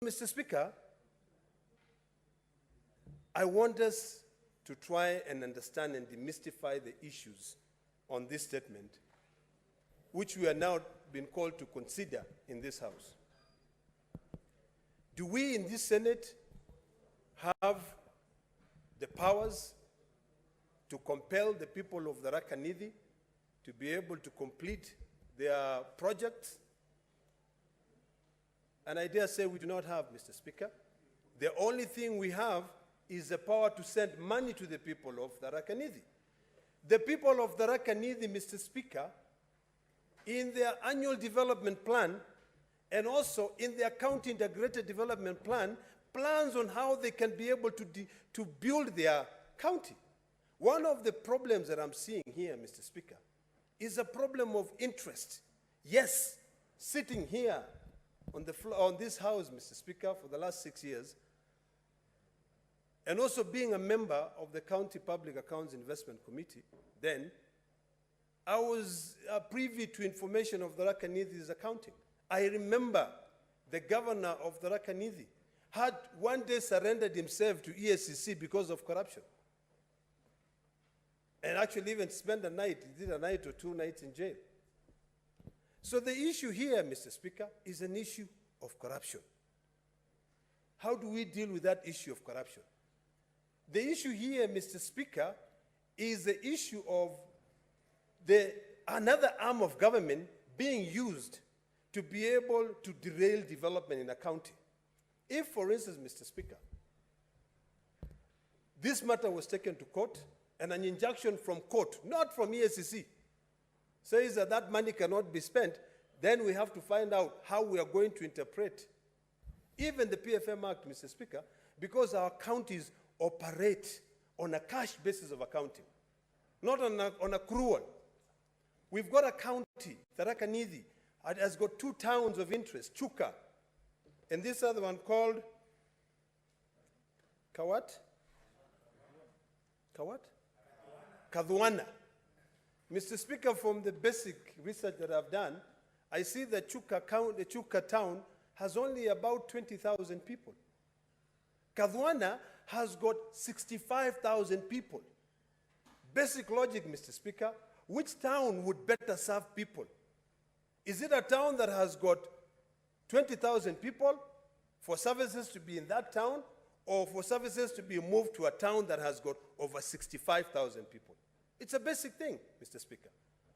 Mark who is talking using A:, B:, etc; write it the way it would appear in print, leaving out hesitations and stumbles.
A: Mr. Speaker, I want us to try and understand and demystify the issues on this statement, which we are now being called to consider in this House. Do we in this Senate have the powers to compel the people of the Tharaka-Nithi to be able to complete their projects? And I dare say we do not have, Mr. Speaker. The only thing we have is the power to send money to the people of the Tharaka-Nithi. The people of the Tharaka-Nithi, Mr. Speaker, in their annual development plan and also in their county integrated development plan, plans on how they can be able to build their county. One of the problems that I'm seeing here, Mr. Speaker, is a problem of interest. Yes, sitting here on the floor, on this House, Mr. Speaker, for the last 6 years, and also being a member of the County Public Accounts Investment Committee, then I was privy to information of the Tharaka-Nithi's accounting. I remember the governor of the Tharaka-Nithi had one day surrendered himself to EACC because of corruption. And actually even spent a night, he did a night or 2 nights in jail. So the issue here, Mr. Speaker, is an issue of corruption. How do we deal with that issue of corruption? The issue here, Mr. Speaker, is the issue of another arm of government being used to be able to derail development in a county. If, for instance, Mr. Speaker, this matter was taken to court and an injunction from court, not from EACC, says that that money cannot be spent, then we have to find out how we are going to interpret even the PFM Act, Mr. Speaker, because our counties operate on a cash basis of accounting, not on accrual. We've got a county, Tharaka-Nithi, has got 2 towns of interest, Chuka, and this other one called Kadhuana. Mr. Speaker, from the basic research that I've done, I see that the Chuka town has only about 20,000 people. Kadhuana has got 65,000 people. Basic logic, Mr. Speaker, which town would better serve people? Is it a town that has got 20,000 people for services to be in that town, or for services to be moved to a town that has got over 65,000 people? It's a basic thing, Mr. Speaker.